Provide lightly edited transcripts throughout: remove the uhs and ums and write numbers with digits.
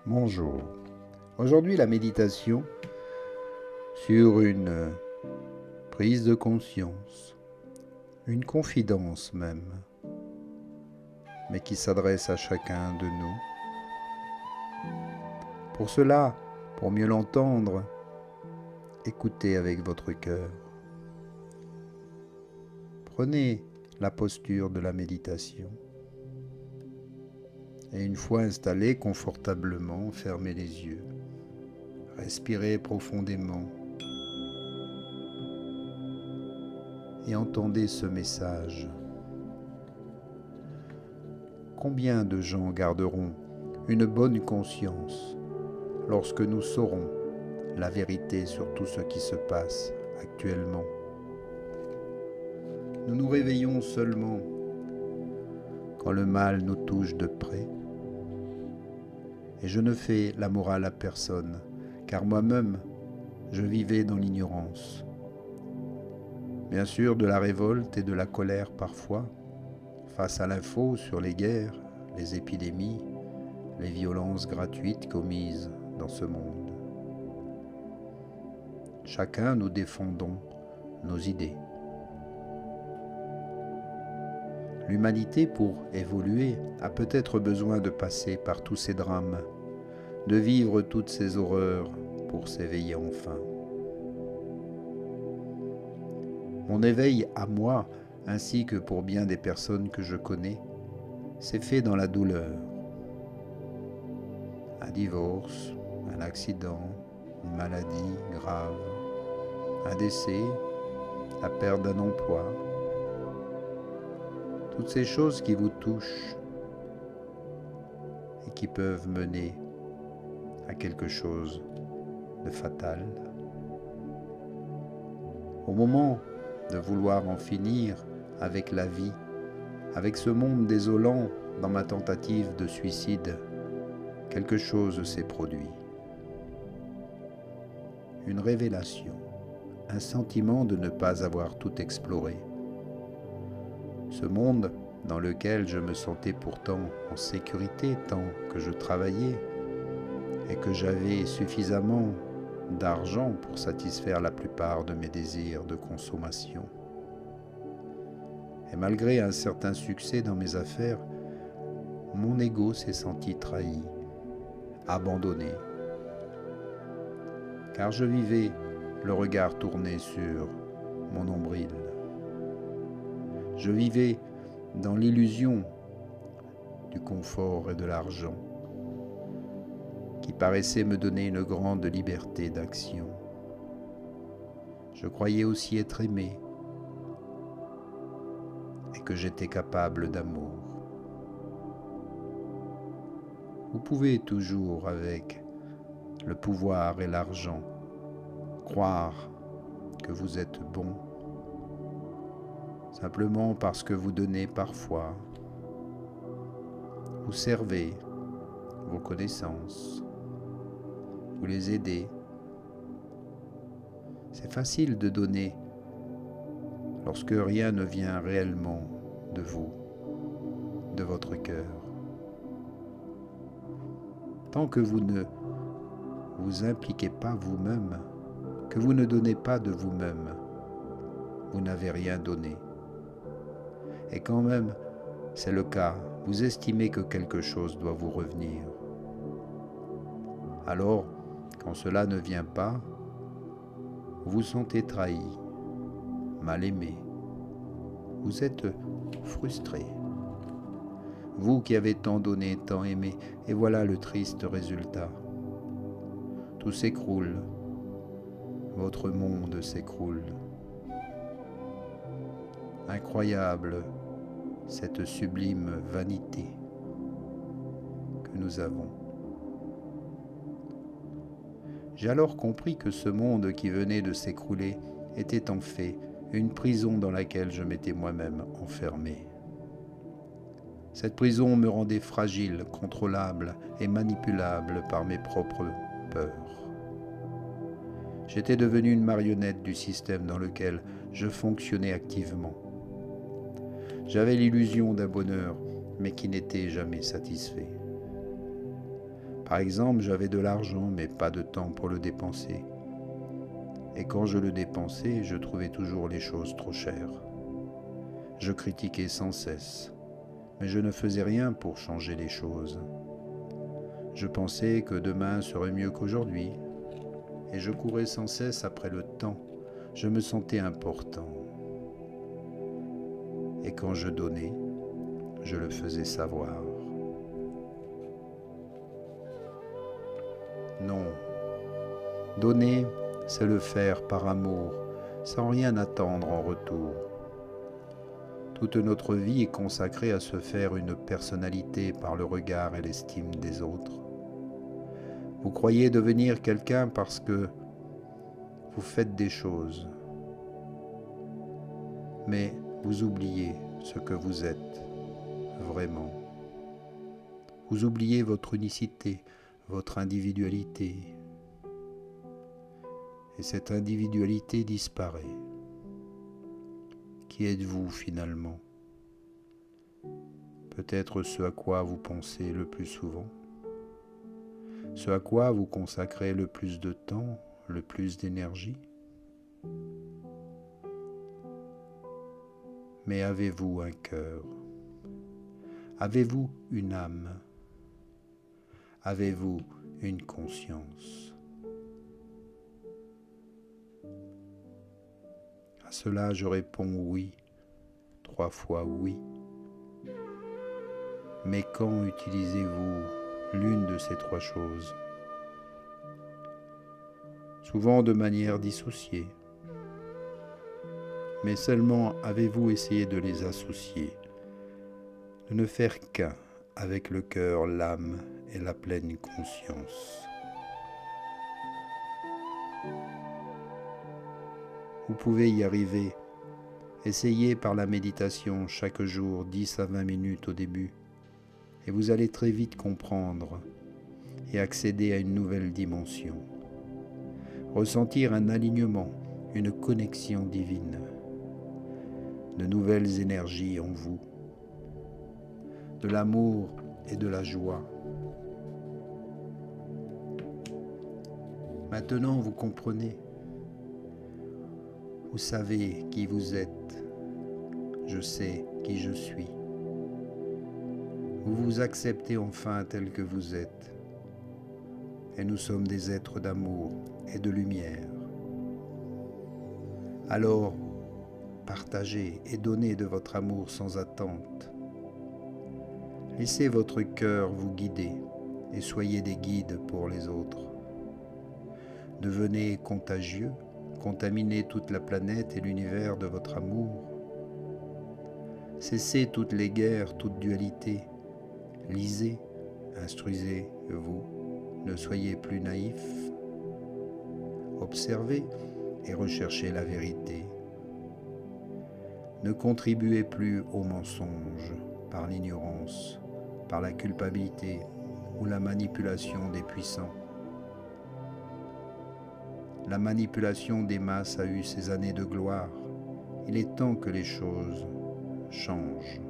Bonjour. Aujourd'hui, la méditation sur une prise de conscience, une confidence même, mais qui s'adresse à chacun de nous. Pour cela, pour mieux l'entendre, écoutez avec votre cœur. Prenez la posture de la méditation. Et une fois installé confortablement, fermez les yeux. Respirez profondément et entendez ce message. Combien de gens garderont une bonne conscience lorsque nous saurons la vérité sur tout ce qui se passe actuellement? Nous nous réveillons seulement quand le mal nous touche de près. Et je ne fais la morale à personne, car moi-même, je vivais dans l'ignorance. Bien sûr, de la révolte et de la colère parfois, face à l'info sur les guerres, les épidémies, les violences gratuites commises dans ce monde. Chacun nous défendons nos idées. L'humanité, pour évoluer, a peut-être besoin de passer par tous ces drames, de vivre toutes ces horreurs pour s'éveiller enfin. Mon éveil à moi, ainsi que pour bien des personnes que je connais, s'est fait dans la douleur. Un divorce, un accident, une maladie grave, un décès, la perte d'un emploi, toutes ces choses qui vous touchent et qui peuvent mener à quelque chose de fatal. Au moment de vouloir en finir avec la vie, avec ce monde désolant dans ma tentative de suicide, quelque chose s'est produit. Une révélation, un sentiment de ne pas avoir tout exploré. Ce monde dans lequel je me sentais pourtant en sécurité tant que je travaillais et que j'avais suffisamment d'argent pour satisfaire la plupart de mes désirs de consommation. Et malgré un certain succès dans mes affaires, mon ego s'est senti trahi, abandonné, car je vivais le regard tourné sur mon nombril. Je vivais dans l'illusion du confort et de l'argent, qui paraissait me donner une grande liberté d'action. Je croyais aussi être aimé et que j'étais capable d'amour. Vous pouvez toujours, avec le pouvoir et l'argent, croire que vous êtes bon, simplement parce que vous donnez parfois, vous servez vos connaissances, vous les aidez. C'est facile de donner lorsque rien ne vient réellement de vous, de votre cœur. Tant que vous ne vous impliquez pas vous-même, que vous ne donnez pas de vous-même, vous n'avez rien donné. Et quand même, c'est le cas, vous estimez que quelque chose doit vous revenir. Alors, quand cela ne vient pas, vous vous sentez trahi, mal aimé. Vous êtes frustré. Vous qui avez tant donné, tant aimé, et voilà le triste résultat. Tout s'écroule, votre monde s'écroule. Incroyable, cette sublime vanité que nous avons. J'ai alors compris que ce monde qui venait de s'écrouler était en fait une prison dans laquelle je m'étais moi-même enfermé. Cette prison me rendait fragile, contrôlable et manipulable par mes propres peurs. J'étais devenu une marionnette du système dans lequel je fonctionnais activement. J'avais l'illusion d'un bonheur, mais qui n'était jamais satisfait. Par exemple, j'avais de l'argent mais pas de temps pour le dépenser. Et quand je le dépensais, je trouvais toujours les choses trop chères. Je critiquais sans cesse, mais je ne faisais rien pour changer les choses. Je pensais que demain serait mieux qu'aujourd'hui, et je courais sans cesse après le temps. Je me sentais important. Et quand je donnais, je le faisais savoir. Non, donner, c'est le faire par amour, sans rien attendre en retour. Toute notre vie est consacrée à se faire une personnalité par le regard et l'estime des autres. Vous croyez devenir quelqu'un parce que vous faites des choses, mais vous oubliez ce que vous êtes vraiment. Vous oubliez votre unicité, votre individualité. Et cette individualité disparaît. Qui êtes-vous finalement? Peut-être ce à quoi vous pensez le plus souvent, ce à quoi vous consacrez le plus de temps, le plus d'énergie. Mais avez-vous un cœur? Avez-vous une âme? Avez-vous une conscience? À cela, je réponds oui, 3 fois oui. Mais quand utilisez-vous l'une de ces 3 choses? Souvent de manière dissociée. Mais seulement avez-vous essayé de les associer, de ne faire qu'un avec le cœur, l'âme et la pleine conscience? Vous pouvez y arriver. Essayez par la méditation chaque jour 10 à 20 minutes au début et vous allez très vite comprendre et accéder à une nouvelle dimension. Ressentir un alignement, une connexion divine, de nouvelles énergies en vous, de l'amour et de la joie. Maintenant, vous comprenez. Vous savez qui vous êtes. Je sais qui je suis. Vous vous acceptez enfin tel que vous êtes. Et nous sommes des êtres d'amour et de lumière. Alors, partagez et donnez de votre amour sans attente. Laissez votre cœur vous guider et soyez des guides pour les autres. Devenez contagieux, contaminez toute la planète et l'univers de votre amour. Cessez toutes les guerres, toute dualité. Lisez, instruisez-vous, ne soyez plus naïfs. Observez et recherchez la vérité. Ne contribuez plus au mensonge par l'ignorance, par la culpabilité ou la manipulation des puissants. La manipulation des masses a eu ses années de gloire. Il est temps que les choses changent.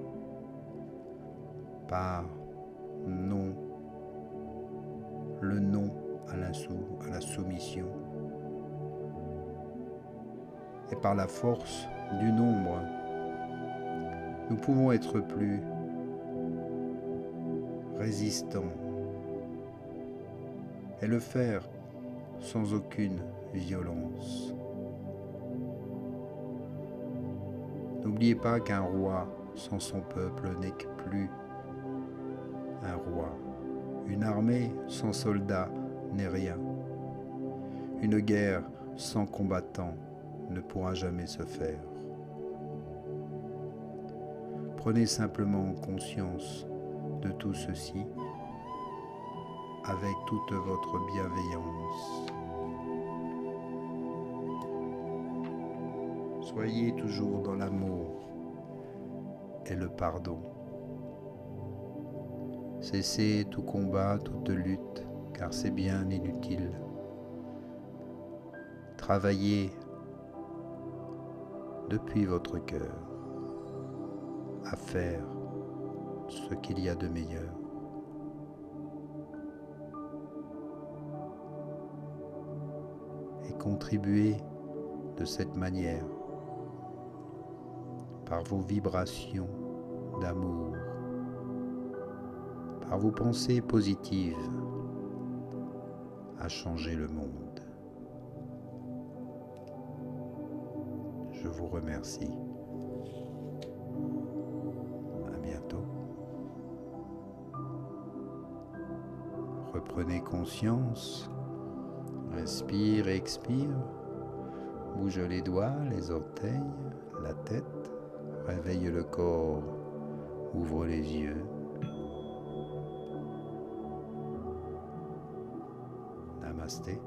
Par non, le non à la soumission. Et par la force du nombre, nous pouvons être plus résistants et le faire sans aucune violence. N'oubliez pas qu'un roi sans son peuple n'est plus un roi. Une armée sans soldats n'est rien. Une guerre sans combattants ne pourra jamais se faire. Prenez simplement conscience de tout ceci avec toute votre bienveillance. Soyez toujours dans l'amour et le pardon. Cessez tout combat, toute lutte, car c'est bien inutile. Travaillez depuis votre cœur à faire ce qu'il y a de meilleur. et contribuez de cette manière, par vos vibrations d'amour, par vos pensées positives, à changer le monde. Je vous remercie. À bientôt. Reprenez conscience. Inspire et expire. Bouge les doigts, les orteils, la tête. Réveille le corps. Ouvre les yeux. Namasté.